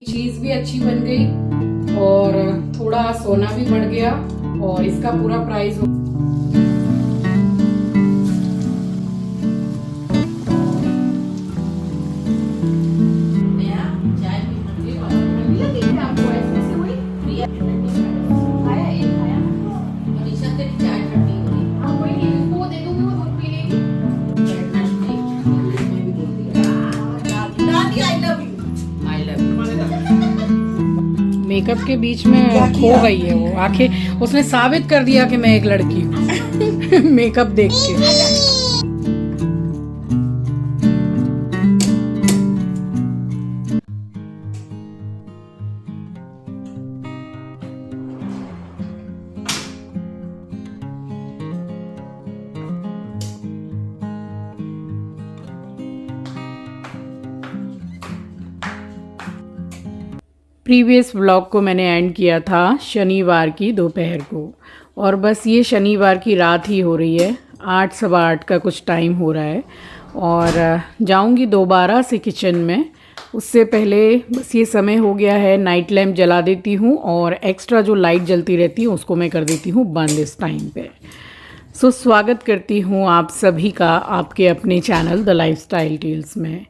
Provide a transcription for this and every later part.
चीज भी अच्छी बन गई और थोड़ा सोना भी बढ़ गया और इसका पूरा प्राइस मेकअप के बीच में खो गई है वो। आखिर उसने साबित कर दिया कि मैं एक लड़की हूँ मेकअप देख के। प्रीवियस व्लॉग को मैंने एंड किया था शनिवार की दोपहर को और बस ये शनिवार की रात ही हो रही है। 8 सवा 8 का कुछ टाइम हो रहा है और जाऊंगी दोबारा से किचन में। उससे पहले बस ये समय हो गया है, नाइट लैम्प जला देती हूँ और एक्स्ट्रा जो लाइट जलती रहती है उसको मैं कर देती हूँ बंद इस टाइम पे। सो स्वागत करती हूँ आप सभी का आपके अपने चैनल द लाइफस्टाइल टेल्स में।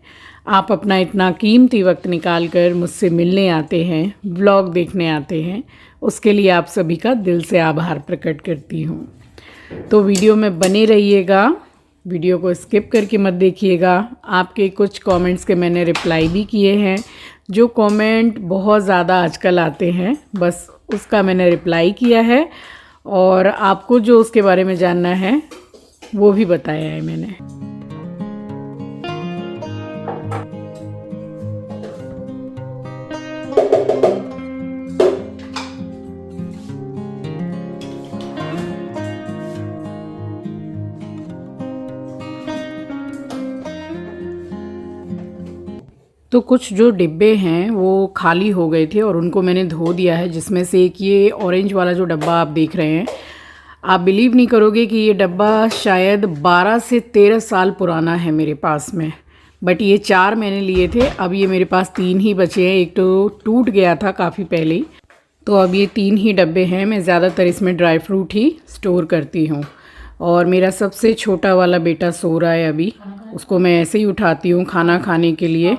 आप अपना इतना कीमती वक्त निकाल कर मुझसे मिलने आते हैं, व्लॉग देखने आते हैं, उसके लिए आप सभी का दिल से आभार प्रकट करती हूँ। तो वीडियो में बने रहिएगा, वीडियो को स्किप करके मत देखिएगा। आपके कुछ कमेंट्स के मैंने रिप्लाई भी किए हैं। जो कमेंट बहुत ज़्यादा आजकल आते हैं बस उसका मैंने रिप्लाई किया है और आपको जो उसके बारे में जानना है वो भी बताया है मैंने। तो कुछ जो डिब्बे हैं वो खाली हो गए थे और उनको मैंने धो दिया है, जिसमें से एक ये ऑरेंज वाला जो डब्बा आप देख रहे हैं, आप बिलीव नहीं करोगे कि ये डब्बा शायद 12 से 13 साल पुराना है मेरे पास में। बट ये 4 मैंने लिए थे, अब ये मेरे पास 3 ही बचे हैं। एक तो टूट गया था काफ़ी पहले ही, तो अब ये 3 ही डब्बे हैं। मैं ज़्यादातर इसमें ड्राई फ्रूट ही स्टोर करती हूँ और मेरा सबसे छोटा वाला बेटा सो रहा है अभी, उसको मैं ऐसे ही उठाती हूँ खाना खाने के लिए।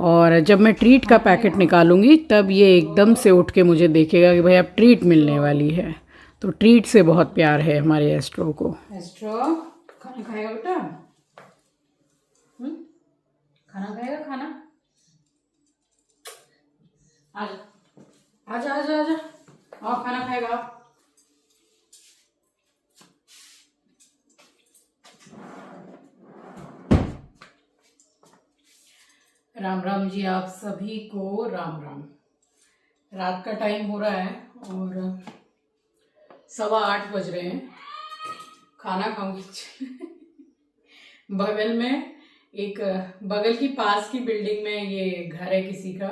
और जब मैं ट्रीट का पैकेट निकालूंगी तब ये एकदम से उठ के मुझे देखेगा कि भाई अब ट्रीट मिलने वाली है। तो ट्रीट से बहुत प्यार है हमारे एस्ट्रो को। एस्ट्रो खाना खाएगा बेटा? खाना खाएगा? खाना आजा आजा आजा आजा, आओ खाना खाएगा। राम राम जी, आप सभी को राम राम। रात का टाइम हो रहा है और 7:15 बज रहे हैं। खाना खाऊंगी बगल में एक, बगल की पास की बिल्डिंग में ये घर है किसी का,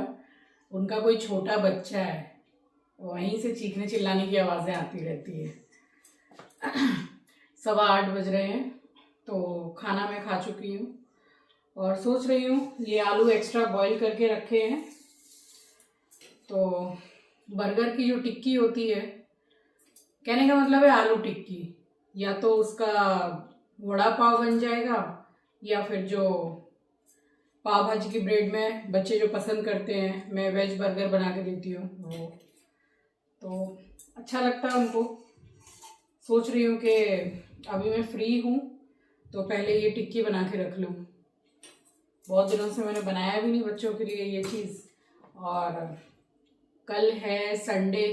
उनका कोई छोटा बच्चा है, वहीं से चीखने चिल्लाने की आवाज़ें आती रहती है। 7:15 बज रहे हैं तो खाना मैं खा चुकी हूँ और सोच रही हूँ ये आलू एक्स्ट्रा बॉईल करके रखे हैं, तो बर्गर की जो टिक्की होती है, कहने का मतलब है आलू टिक्की, या तो उसका वड़ा पाव बन जाएगा या फिर जो पाव भाजी की ब्रेड में बच्चे जो पसंद करते हैं, मैं वेज बर्गर बना के देती हूँ वो, तो अच्छा लगता है उनको। सोच रही हूँ कि अभी मैं फ्री हूँ तो पहले ये टिक्की बना के रख लूँ। बहुत दिनों से मैंने बनाया भी नहीं बच्चों के लिए ये चीज़, और कल है संडे,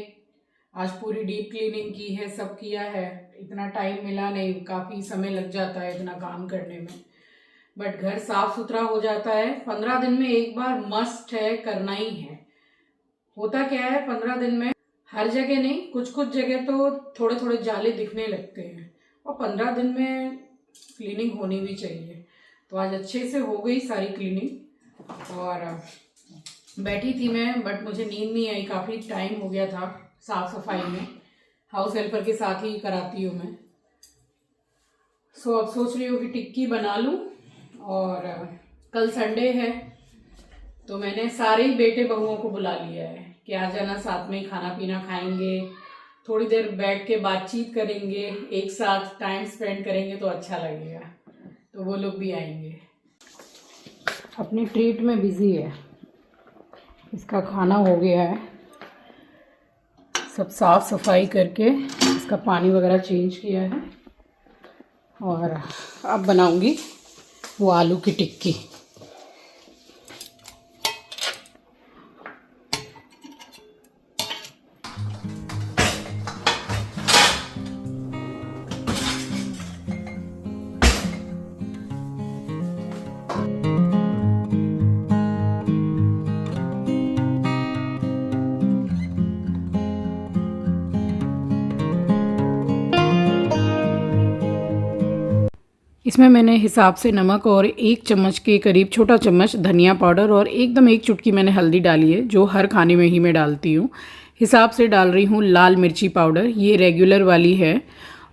आज पूरी डीप क्लीनिंग की है, सब किया है। इतना टाइम मिला नहीं, काफ़ी समय लग जाता है इतना काम करने में, बट घर साफ सुथरा हो जाता है। 15 दिन में एक बार मस्ट है, करना ही है। होता क्या है 15 दिन में, हर जगह नहीं, कुछ कुछ जगह तो थोड़े थोड़े जाले दिखने लगते हैं और 15 दिन में क्लीनिंग होनी भी चाहिए। तो आज अच्छे से हो गई सारी क्लीनिंग और बैठी थी मैं, बट मुझे नींद नहीं आई, काफ़ी टाइम हो गया था साफ सफाई में। हाउस हेल्पर के साथ ही कराती हूँ मैं। सो अब सोच रही हूँ कि टिक्की बना लूँ और कल संडे है तो मैंने सारे ही बेटे बहुओं को बुला लिया है कि आ जाना, साथ में ही खाना पीना खाएंगे, थोड़ी देर बैठ के बातचीत करेंगे, एक साथ टाइम स्पेंड करेंगे तो अच्छा लगेगा। तो वो लोग भी आएंगे। अपनी ट्रीट में बिज़ी है। इसका खाना हो गया है, सब साफ़ सफाई करके इसका पानी वगैरह चेंज किया है। और अब बनाऊंगी वो आलू की टिक्की। इसमें मैंने हिसाब से नमक और 1 चम्मच के करीब, छोटा चम्मच धनिया पाउडर और एकदम 1 चुटकी मैंने हल्दी डाली है, जो हर खाने में ही मैं डालती हूँ। हिसाब से डाल रही हूँ लाल मिर्ची पाउडर, ये रेगुलर वाली है।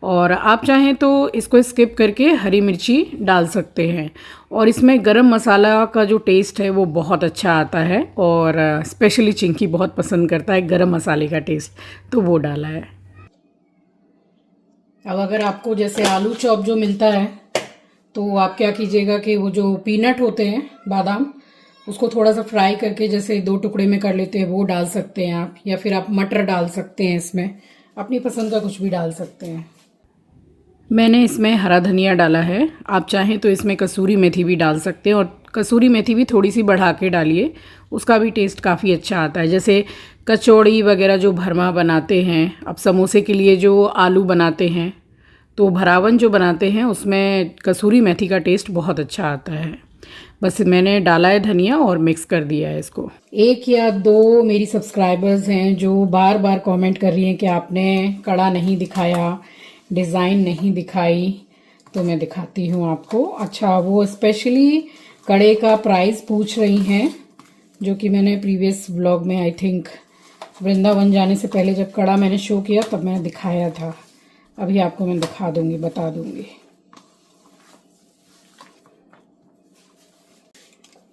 और आप चाहें तो इसको स्किप करके हरी मिर्ची डाल सकते हैं। और इसमें गरम मसाला का जो टेस्ट है वो बहुत अच्छा आता है, और स्पेशली चिंकी बहुत पसंद करता है गरम मसाले का टेस्ट, तो वो डाला है। अब अगर आपको जैसे आलू चॉप जो मिलता है, तो आप क्या कीजिएगा कि वो जो पीनट होते हैं, बादाम, उसको थोड़ा सा फ्राई करके जैसे 2 टुकड़े में कर लेते हैं, वो डाल सकते हैं आप। या फिर आप मटर डाल सकते हैं, इसमें अपनी पसंद का कुछ भी डाल सकते हैं। मैंने इसमें हरा धनिया डाला है, आप चाहें तो इसमें कसूरी मेथी भी डाल सकते हैं। और कसूरी मेथी भी थोड़ी सी बढ़ा के डालिए, उसका भी टेस्ट काफ़ी अच्छा आता है। जैसे कचौड़ी वगैरह जो भरमा बनाते हैं, अब समोसे के लिए जो आलू बनाते हैं, तो भरावन जो बनाते हैं उसमें कसूरी मेथी का टेस्ट बहुत अच्छा आता है। बस मैंने डाला है धनिया और मिक्स कर दिया है इसको। 1 या 2 मेरी सब्सक्राइबर्स हैं जो बार बार कमेंट कर रही हैं कि आपने कड़ा नहीं दिखाया, डिज़ाइन नहीं दिखाई, तो मैं दिखाती हूँ आपको। अच्छा, वो स्पेशली कड़े का प्राइस पूछ रही हैं, जो कि मैंने प्रीवियस व्लॉग में, आई थिंक वृंदावन जाने से पहले जब कड़ा मैंने शो किया तब मैंने दिखाया था। अभी आपको मैं दिखा दूंगी, बता दूंगी।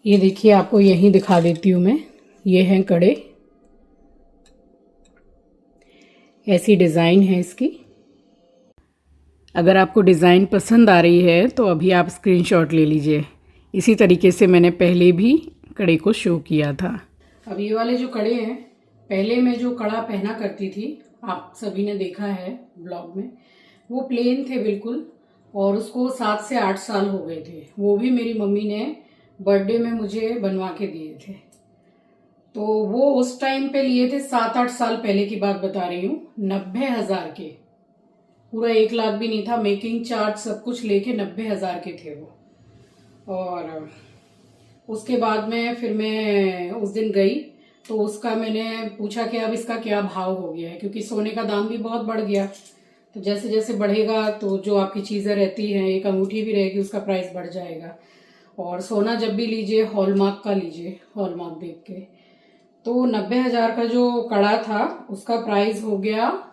ये देखिए, आपको यहीं दिखा देती हूँ मैं। ये हैं कड़े, ऐसी डिज़ाइन है इसकी। अगर आपको डिज़ाइन पसंद आ रही है तो अभी आप स्क्रीनशॉट ले लीजिए। इसी तरीके से मैंने पहले भी कड़े को शो किया था। अब ये वाले जो कड़े हैं, पहले मैं जो कड़ा पहना करती थी, आप सभी ने देखा है ब्लॉग में, वो प्लेन थे बिल्कुल, और उसको 7 से 8 साल हो गए थे। वो भी मेरी मम्मी ने बर्थडे में मुझे बनवा के दिए थे। तो वो उस टाइम पे लिए थे, 7-8 साल पहले की बात बता रही हूँ, 90,000 के। पूरा 1 लाख भी नहीं था, मेकिंग चार्ज सब कुछ लेके 90,000 के थे वो। और उसके बाद में फिर मैं उस दिन गई तो उसका मैंने पूछा कि अब इसका क्या भाव हो गया है, क्योंकि सोने का दाम भी बहुत बढ़ गया। तो जैसे जैसे बढ़ेगा तो जो आपकी चीज़ें रहती हैं, एक अंगूठी भी रहेगी, उसका प्राइस बढ़ जाएगा। और सोना जब भी लीजिए हॉलमार्क का लीजिए, हॉलमार्क देख के। तो 90,000 का जो कड़ा था उसका प्राइस हो गया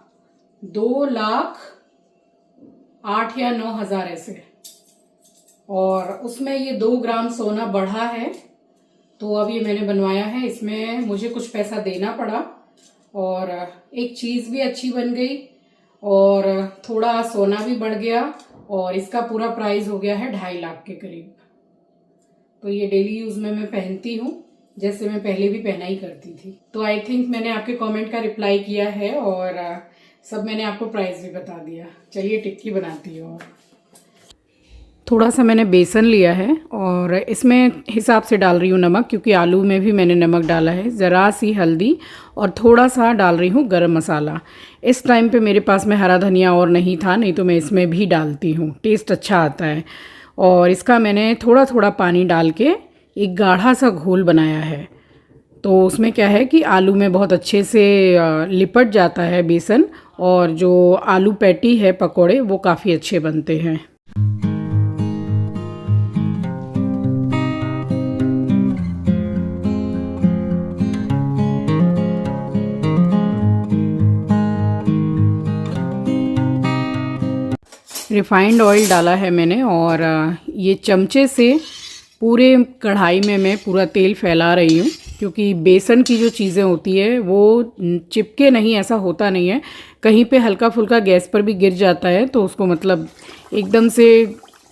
2,08,000 या 9,000 ऐसे। और उसमें ये 2 ग्राम सोना बढ़ा है। तो अब ये मैंने बनवाया है, इसमें मुझे कुछ पैसा देना पड़ा और एक चीज़ भी अच्छी बन गई और थोड़ा सोना भी बढ़ गया, और इसका पूरा प्राइस हो गया है 2.5 लाख के करीब। तो ये डेली यूज़ में मैं पहनती हूँ, जैसे मैं पहले भी पहना ही करती थी। तो आई थिंक मैंने आपके कमेंट का रिप्लाई किया है और सब मैंने आपको प्राइस भी बता दिया। चलिए टिक्की बनाती हूँ। थोड़ा सा मैंने बेसन लिया है और इसमें हिसाब से डाल रही हूँ नमक, क्योंकि आलू में भी मैंने नमक डाला है। ज़रा सी हल्दी और थोड़ा सा डाल रही हूँ गरम मसाला। इस टाइम पे मेरे पास में हरा धनिया और नहीं था, नहीं तो मैं इसमें भी डालती हूँ, टेस्ट अच्छा आता है। और इसका मैंने थोड़ा थोड़ा पानी डाल के एक गाढ़ा सा घोल बनाया है। तो उसमें क्या है कि आलू में बहुत अच्छे से लिपट जाता है बेसन, और जो आलू पैटी है, पकोड़े, वो काफ़ी अच्छे बनते हैं। रिफाइंड ऑयल डाला है मैंने, और ये चमचे से पूरे कढ़ाई में मैं पूरा तेल फैला रही हूँ, क्योंकि बेसन की जो चीज़ें होती है वो चिपके नहीं, ऐसा होता नहीं है। कहीं पे हल्का फुल्का गैस पर भी गिर जाता है तो उसको मतलब एकदम से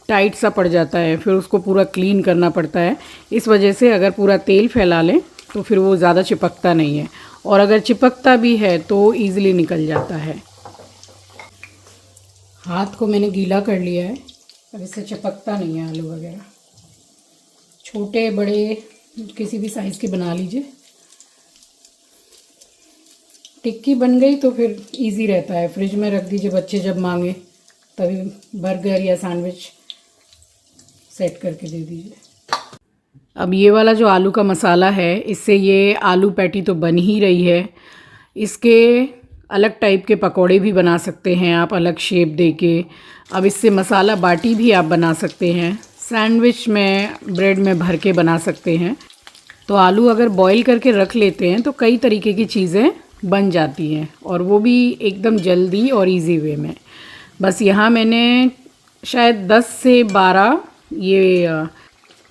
टाइट सा पड़ जाता है, फिर उसको पूरा क्लीन करना पड़ता है। इस वजह से अगर पूरा तेल फैला लें तो फिर वो ज़्यादा चिपकता नहीं है, और अगर चिपकता भी है तो ईज़िली निकल जाता है। हाथ को मैंने गीला कर लिया है, अब इससे चिपकता नहीं है आलू वगैरह। छोटे बड़े किसी भी साइज़ के बना लीजिए। टिक्की बन गई तो फिर इजी रहता है, फ्रिज में रख दीजिए, बच्चे जब मांगे तभी बर्गर या सैंडविच सेट करके दे दीजिए। अब ये वाला जो आलू का मसाला है, इससे ये आलू पैटी तो बन ही रही है। इसके अलग टाइप के पकौड़े भी बना सकते हैं आप, अलग शेप देके। अब इससे मसाला बाटी भी आप बना सकते हैं, सैंडविच में ब्रेड में भर के बना सकते हैं। तो आलू अगर बॉईल करके रख लेते हैं तो कई तरीके की चीज़ें बन जाती हैं, और वो भी एकदम जल्दी और इजी वे में। बस यहाँ मैंने शायद 10 से 12 ये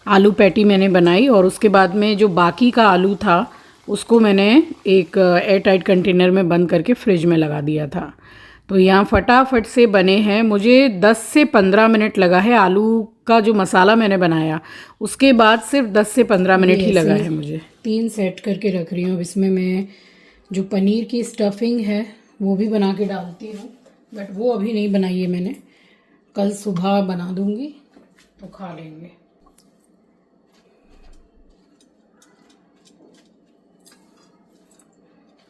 आलू पैटी मैंने बनाई, और उसके बाद में जो बाकी का आलू था उसको मैंने एक एयर टाइट कंटेनर में बंद करके फ्रिज में लगा दिया था। तो यहाँ फटाफट से बने हैं। मुझे 10 से 15 मिनट लगा है। आलू का जो मसाला मैंने बनाया उसके बाद सिर्फ 10 से 15 मिनट ही लगा है मुझे। 3 सेट करके रख रही हूँ। अब इसमें मैं जो पनीर की स्टफिंग है वो भी बना के डालती हूँ, बट वो अभी नहीं बनाई है मैंने, कल सुबह बना दूँगी तो खा लेंगे।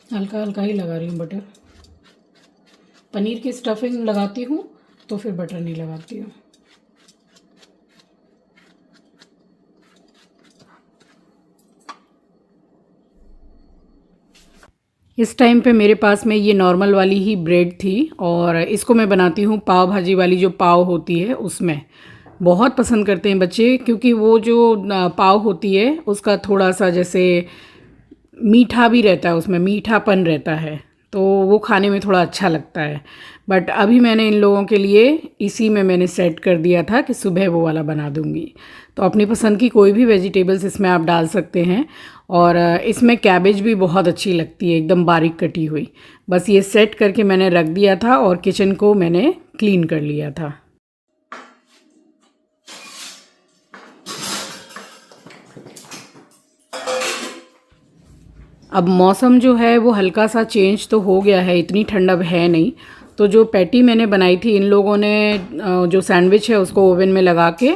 हल्का हल्का ही लगा रही हूँ बटर। पनीर की स्टफिंग लगाती हूँ तो फिर बटर नहीं लगाती हूँ। इस टाइम पे मेरे पास में ये नॉर्मल वाली ही ब्रेड थी, और इसको मैं बनाती हूँ पाव भाजी वाली जो पाव होती है उसमें। बहुत पसंद करते हैं बच्चे, क्योंकि वो जो पाव होती है उसका थोड़ा सा जैसे मीठा भी रहता है, उसमें मीठापन रहता है, तो वो खाने में थोड़ा अच्छा लगता है। बट अभी मैंने इन लोगों के लिए इसी में मैंने सेट कर दिया था कि सुबह वो वाला बना दूंगी। तो अपनी पसंद की कोई भी वेजिटेबल्स इसमें आप डाल सकते हैं, और इसमें कैबेज भी बहुत अच्छी लगती है, एकदम बारीक कटी हुई। बस ये सेट करके मैंने रख दिया था, और किचन को मैंने क्लीन कर लिया था। अब मौसम जो है वो हल्का सा चेंज तो हो गया है, इतनी ठंड अब है नहीं। तो जो पैटी मैंने बनाई थी, इन लोगों ने जो सैंडविच है उसको ओवन में लगा के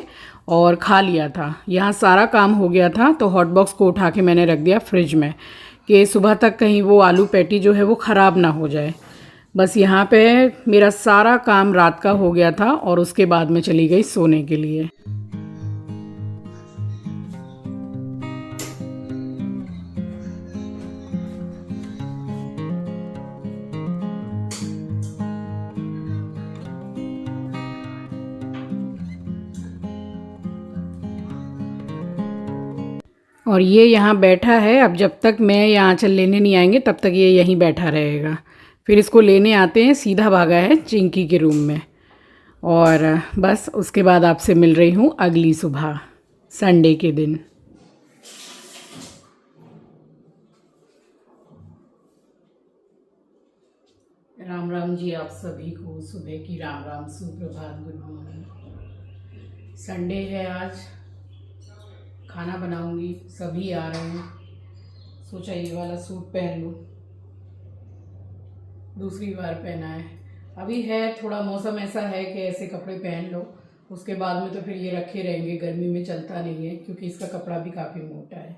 और खा लिया था। यहाँ सारा काम हो गया था, तो हॉट बॉक्स को उठा के मैंने रख दिया फ्रिज में कि सुबह तक कहीं वो आलू पैटी जो है वो ख़राब ना हो जाए। बस यहाँ पे मेरा सारा काम रात का हो गया था, और उसके बाद मैं चली गई सोने के लिए। और ये यहाँ बैठा है। अब जब तक मैं यहाँ आँचल लेने नहीं आएंगे तब तक ये यहीं बैठा रहेगा। फिर इसको लेने आते हैं, सीधा भागा है चिंकी के रूम में। और बस उसके बाद आपसे मिल रही हूँ अगली सुबह, संडे के दिन। राम राम जी आप सभी को, सुबह की राम राम, सुप्रभात, गुड मॉर्निंग। संडे है आज, खाना बनाऊंगी, सभी आ रहे हैं। सोचा ये वाला सूट पहन लूँ, दूसरी बार पहना है। अभी है थोड़ा मौसम ऐसा है कि ऐसे कपड़े पहन लो, उसके बाद में तो फिर ये रखे रहेंगे, गर्मी में चलता नहीं है, क्योंकि इसका कपड़ा भी काफ़ी मोटा है।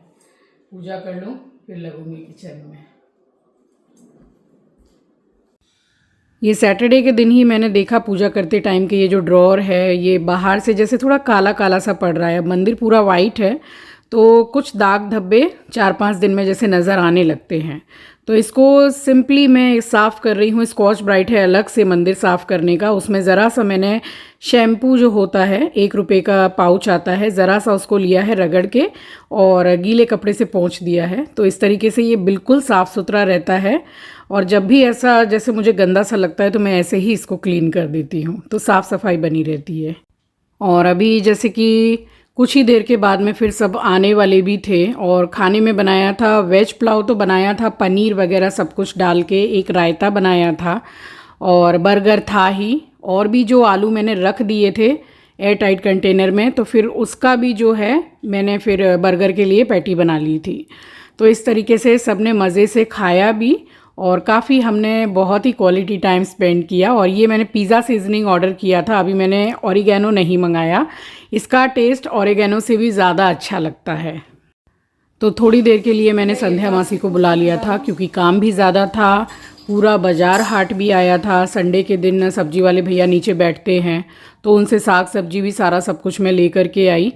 पूजा कर लूँ फिर लगूंगी किचन में। ये सैटरडे के दिन ही मैंने देखा पूजा करते टाइम कि ये जो ड्रॉर है ये बाहर से जैसे थोड़ा काला काला सा पड़ रहा है। मंदिर पूरा वाइट है, तो कुछ दाग धब्बे 4-5 दिन में जैसे नज़र आने लगते हैं। तो इसको सिंपली मैं साफ़ कर रही हूँ। स्कॉच ब्राइट है अलग से मंदिर साफ़ करने का, उसमें ज़रा सा मैंने शैम्पू जो होता है 1 रुपये का पाउच आता है, ज़रा सा उसको लिया है रगड़ के और गीले कपड़े से पोंछ दिया है। तो इस तरीके से ये बिल्कुल साफ़ सुथरा रहता है। और जब भी ऐसा जैसे मुझे गंदा सा लगता है तो मैं ऐसे ही इसको क्लीन कर देती हूँ, तो साफ़ सफाई बनी रहती है। और अभी जैसे कि कुछ ही देर के बाद में फिर सब आने वाले भी थे और खाने में बनाया था वेज पुलाव, तो बनाया था पनीर वगैरह सब कुछ डाल के, एक रायता बनाया था और बर्गर था ही, और भी जो आलू मैंने रख दिए थे एयर टाइट कंटेनर में, तो फिर उसका भी जो है मैंने फिर बर्गर के लिए पैटी बना ली थी। तो इस तरीके से सब ने मज़े से खाया भी और काफ़ी हमने बहुत ही क्वालिटी टाइम स्पेंड किया। और ये मैंने पिज़्ज़ा सीजनिंग ऑर्डर किया था, अभी मैंने ऑरिगेनो नहीं मंगाया, इसका टेस्ट ऑरिगेनो से भी ज़्यादा अच्छा लगता है। तो थोड़ी देर के लिए मैंने संध्या मासी को बुला लिया था क्योंकि काम भी ज़्यादा था, पूरा बाज़ार हाट भी आया था। संडे के दिन सब्जी वाले भैया नीचे बैठते हैं तो उनसे साग सब्जी भी सारा सब कुछ मैं लेकर के आई।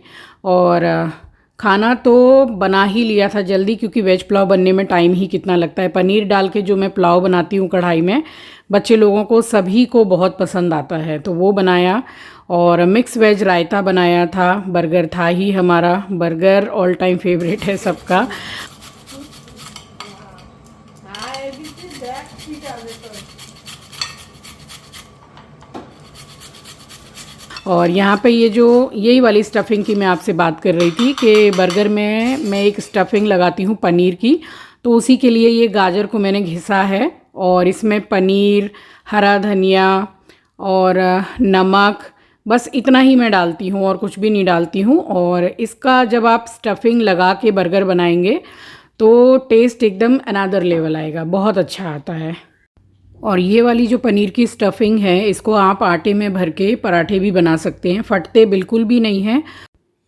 और खाना तो बना ही लिया था जल्दी क्योंकि वेज पुलाव बनने में टाइम ही कितना लगता है। पनीर डाल के जो मैं पुलाव बनाती हूँ कढ़ाई में, बच्चे लोगों को सभी को बहुत पसंद आता है, तो वो बनाया। और मिक्स वेज रायता बनाया था, बर्गर था ही हमारा, बर्गर ऑल टाइम फेवरेट है सबका। और यहाँ पे ये जो यही वाली स्टफिंग की मैं आपसे बात कर रही थी कि बर्गर में मैं एक स्टफिंग लगाती हूँ पनीर की, तो उसी के लिए ये गाजर को मैंने घिसा है और इसमें पनीर, हरा धनिया और नमक, बस इतना ही मैं डालती हूँ और कुछ भी नहीं डालती हूँ। और इसका जब आप स्टफिंग लगा के बर्गर बनाएंगे तो टेस्ट एकदम अनदर लेवल आएगा, बहुत अच्छा आता है। और ये वाली जो पनीर की स्टफिंग है, इसको आप आटे में भर के पराठे भी बना सकते हैं, फटते बिल्कुल भी नहीं हैं।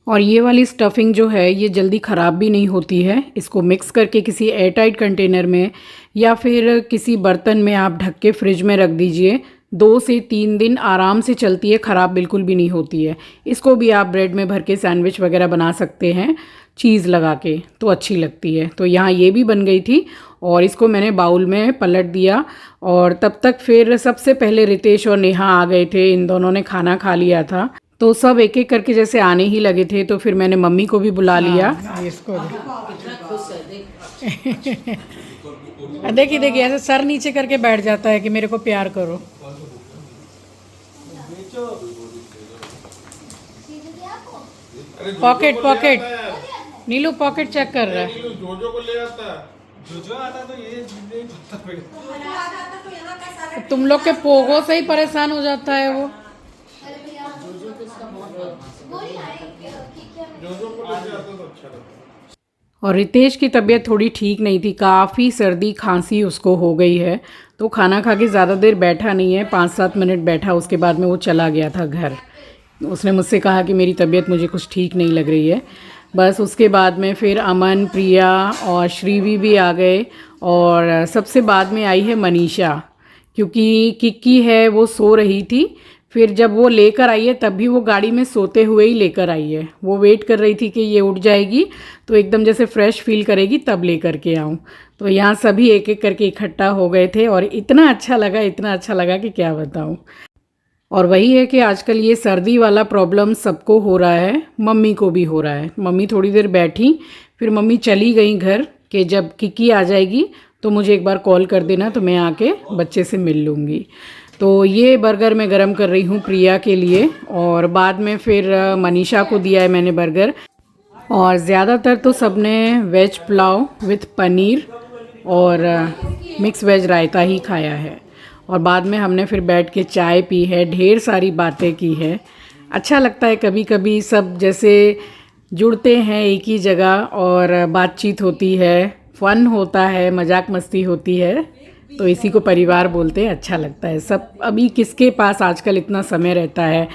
और ये वाली स्टफिंग जो है ये जल्दी ख़राब भी नहीं होती है। इसको मिक्स करके किसी एयरटाइट कंटेनर में या फिर किसी बर्तन में आप ढक के फ्रिज में रख दीजिए, 2 से 3 दिन आराम से चलती है, ख़राब बिल्कुल भी नहीं होती है। इसको भी आप ब्रेड में भर के सैंडविच वगैरह बना सकते हैं चीज़ लगा के, तो अच्छी लगती है। तो यहाँ ये भी बन गई थी और इसको मैंने बाउल में पलट दिया। और तब तक फिर सबसे पहले रितेश और नेहा आ गए थे, इन दोनों ने खाना खा लिया था, तो सब एक एक करके जैसे आने ही लगे थे, तो फिर मैंने मम्मी को भी बुला लिया। इसको देखिए देखिए ऐसे सर नीचे करके बैठ जाता है कि मेरे को प्यार करो। पॉकेट पॉकेट नीलू पॉकेट चेक कर रहा है। जोजो को ले आता है, जो आता तो ये तुम लोग के पोगो से ही परेशान हो जाता है वो। जोजो को लेके आता तो अच्छा लगता है। और रितेश की तबीयत थोड़ी ठीक नहीं थी, काफ़ी सर्दी खांसी उसको हो गई है, तो खाना खा के ज़्यादा देर बैठा नहीं है, 5-7 मिनट बैठा, उसके बाद में वो चला गया था घर। उसने मुझसे कहा कि मेरी तबीयत मुझे कुछ ठीक नहीं लग रही है। बस उसके बाद में फिर अमन, प्रिया और श्रीवी भी आ गए। और सबसे बाद में आई है मनीषा, क्योंकि किक्की है वो सो रही थी, फिर जब वो लेकर आई है तब भी वो गाड़ी में सोते हुए ही लेकर आई है। वो वेट कर रही थी कि ये उठ जाएगी तो एकदम जैसे फ्रेश फील करेगी तब लेकर के आऊँ। तो यहाँ सभी एक एक करके इकट्ठा हो गए थे और इतना अच्छा लगा, इतना अच्छा लगा कि क्या बताऊँ। और वही है कि आजकल ये सर्दी वाला प्रॉब्लम सबको हो रहा है, मम्मी को भी हो रहा है। मम्मी थोड़ी देर बैठी, फिर मम्मी चली गई घर कि जब किक्की आ जाएगी तो मुझे एक बार कॉल कर देना, तो मैं आके बच्चे से मिल लूँगी। तो ये बर्गर मैं गरम कर रही हूँ प्रिया के लिए, और बाद में फिर मनीषा को दिया है मैंने बर्गर। और ज़्यादातर तो सबने वेज पुलाव विथ पनीर और मिक्स वेज रायता ही खाया है। और बाद में हमने फिर बैठ के चाय पी है, ढेर सारी बातें की है। अच्छा लगता है कभी कभी सब जैसे जुड़ते हैं एक ही जगह और बातचीत होती है, फ़न होता है, मजाक मस्ती होती है, तो इसी को परिवार बोलते हैं। अच्छा लगता है। सब अभी किसके पास आजकल इतना समय रहता है,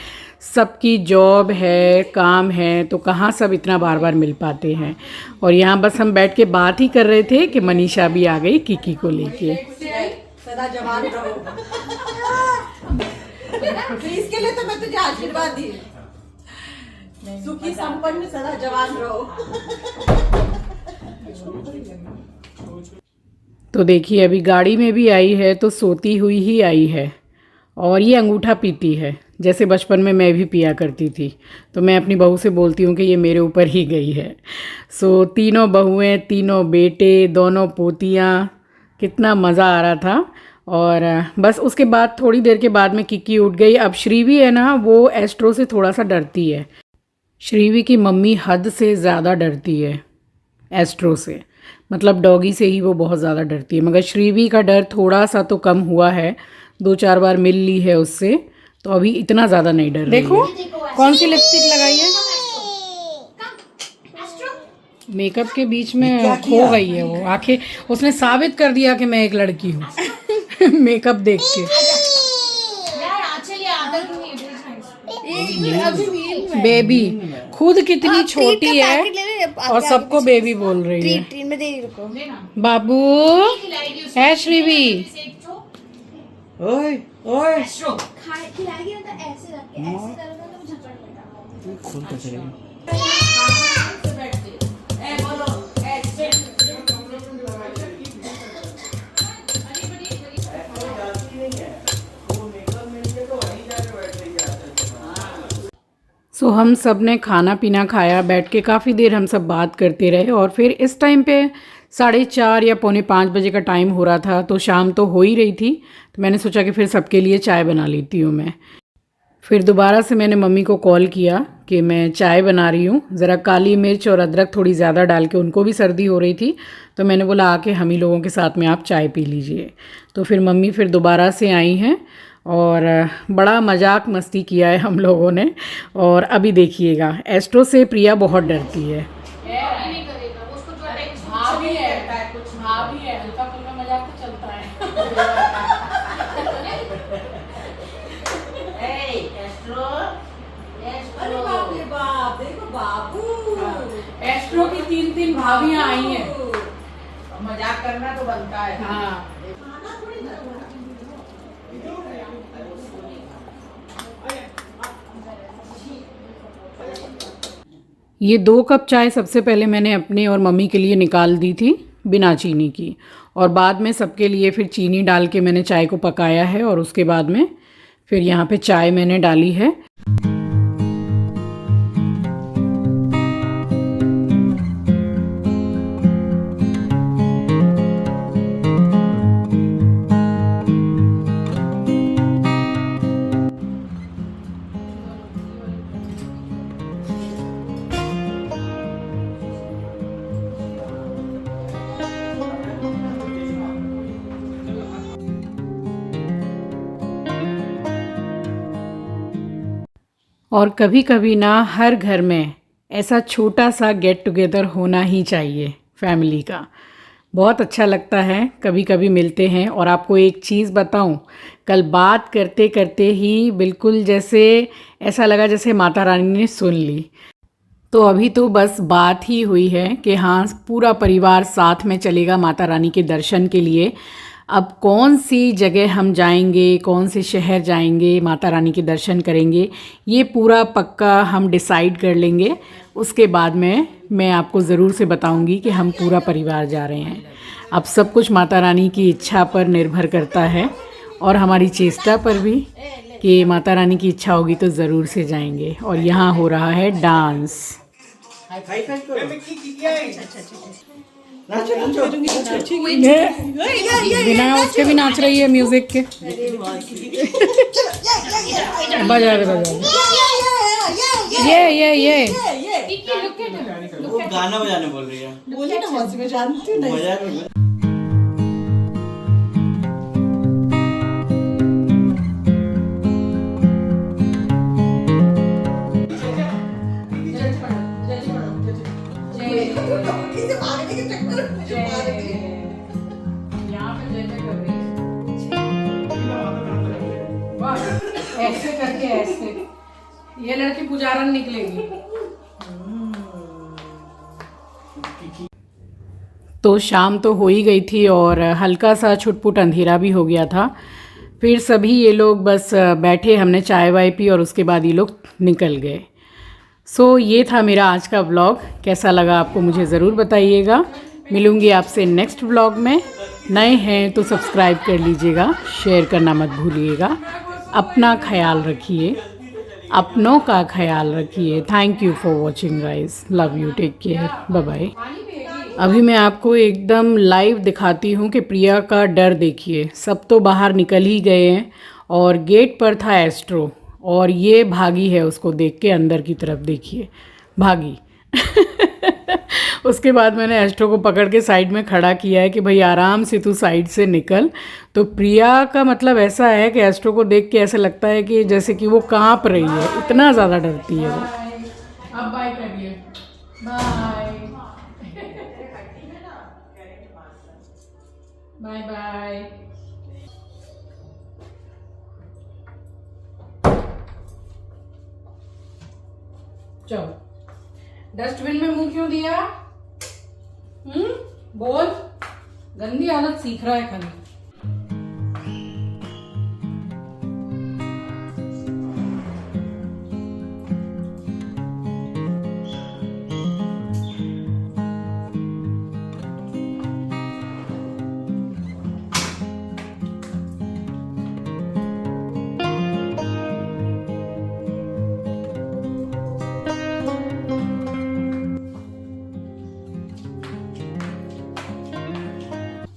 सबकी जॉब है, काम है, तो कहाँ सब इतना बार बार मिल पाते हैं। और यहाँ बस हम बैठ के बात ही कर रहे थे कि मनीषा भी आ गई किक्की को लेके। सदा जवान रहो। इसके लिए तो मैं तुझे आशीर्वाद दी, सुखी संपन्न सदा जवान रहो। तो देखिए अभी गाड़ी में भी आई है तो सोती हुई ही आई है, और ये अंगूठा पीती है जैसे बचपन में मैं भी पिया करती थी। तो मैं अपनी बहू से बोलती हूँ कि ये मेरे ऊपर ही गई है। सो तीनों बहुएं, तीनों बेटे, दोनों पोतियाँ, कितना मज़ा आ रहा था। और बस उसके बाद थोड़ी देर के बाद में किक्की उठ गई। अब श्रीवी है ना, वो एस्ट्रो से थोड़ा सा डरती है। श्रीवी की मम्मी हद से ज़्यादा डरती है एस्ट्रो से, मतलब डॉगी से ही वो बहुत ज़्यादा डरती है। मगर श्रीवी का डर थोड़ा सा तो कम हुआ है, 2-4 बार मिल ली है उससे, तो अभी इतना ज़्यादा नहीं डर रही है। देखो कौन सी लिपस्टिक लगाई है, मेकअप के बीच में खो गई है वो। आखिर उसने साबित कर दिया कि मैं एक लड़की हूँ मेकअप देख के। बेबी खुद कितनी छोटी है और सबको बेबी बोल रही है। बाबू है श्रीवी। ओए ओए खिलाएगी ना तो ऐसे रख के ऐसे करोगे तो मुझे झपट लेगा। खोल कर चलेगा। सो हम सब ने खाना पीना खाया, बैठ के काफ़ी देर हम सब बात करते रहे और फिर इस टाइम पे 4:30 या 4:45 बजे का टाइम हो रहा था, तो शाम तो हो ही रही थी। तो मैंने सोचा कि फिर सबके लिए चाय बना लेती हूँ मैं। फिर दोबारा से मैंने मम्मी को कॉल किया कि मैं चाय बना रही हूँ, ज़रा काली मिर्च और अदरक थोड़ी ज़्यादा डाल के, उनको भी सर्दी हो रही थी, तो मैंने बोला आके हम ही लोगों के साथ में आप चाय पी लीजिए। तो फिर मम्मी फिर दोबारा से आई हैं और बड़ा मजाक मस्ती किया है हम लोगों ने। और अभी देखिएगा, एस्ट्रो से प्रिया बहुत डरती है। अरे बाप रे बाप, देखो बाबू, एस्ट्रो की 3 भाभियां आई हैं। मजाक करना तो बनता है। हाँ, ये 2 कप चाय सबसे पहले मैंने अपने और मम्मी के लिए निकाल दी थी बिना चीनी की, और बाद में सबके लिए फिर चीनी डाल के मैंने चाय को पकाया है, और उसके बाद में फिर यहाँ पे चाय मैंने डाली है। और कभी कभी ना हर घर में ऐसा छोटा सा गेट टुगेदर होना ही चाहिए फैमिली का। बहुत अच्छा लगता है, कभी कभी मिलते हैं। और आपको एक चीज़ बताऊं, कल बात करते करते ही बिल्कुल जैसे ऐसा लगा जैसे माता रानी ने सुन ली। तो अभी तो बस बात ही हुई है कि हाँ पूरा परिवार साथ में चलेगा माता रानी के दर्शन के लिए। अब कौन सी जगह हम जाएंगे, कौन से शहर जाएंगे, माता रानी के दर्शन करेंगे, ये पूरा पक्का हम डिसाइड कर लेंगे। उसके बाद में मैं आपको ज़रूर से बताऊंगी कि हम पूरा परिवार जा रहे हैं। अब सब कुछ माता रानी की इच्छा पर निर्भर करता है और हमारी चेष्टा पर भी, कि माता रानी की इच्छा होगी तो ज़रूर से जाएंगे। और यहाँ हो रहा है डांस। बिना उसके भी नाच रही है म्यूजिक के। बजा दे बजा दे। ये वो गाना बजाने बोल रही है। बोली ना मौसी, मैं जानती हूँ नहीं। इसे भागने के चक्कर में मुझे मार दी। ऐसे करके ऐसे ये लड़की पुजारन निकलेगी। तो शाम तो हो ही गई थी और हल्का सा छुटपुट अंधेरा भी हो गया था। फिर सभी ये लोग बस बैठे, हमने चाय वाय पी और उसके बाद ये लोग निकल गए। सो ये था मेरा आज का व्लॉग। कैसा लगा आपको मुझे ज़रूर बताइएगा। मिलूँगी आपसे नेक्स्ट व्लॉग में। नए हैं तो सब्सक्राइब कर लीजिएगा, शेयर करना मत भूलिएगा। अपना ख्याल रखिए, अपनों का ख्याल रखिए। Thank you for watching guys, love you, take care, bye bye. अभी मैं आपको एकदम लाइव दिखाती हूँ कि प्रिया का डर देखिए। सब तो बाहर निकल ही गए हैं और गेट पर था एस्ट्रो और ये भागी है उसको देख के अंदर की तरफ। देखिए भागी। उसके बाद मैंने एस्ट्रो को पकड़ के साइड में खड़ा किया है कि भाई आराम से तू साइड से निकल। तो प्रिया का मतलब ऐसा है कि एस्ट्रो को देख के ऐसा लगता है कि जैसे कि वो कांप रही है, इतना ज़्यादा डरती है वो। अब बाय करिए, बाय बाय बाय। चलो, डस्टबिन में मुंह क्यों दिया? बोल, गंदी आदत सीख रहा है खाली।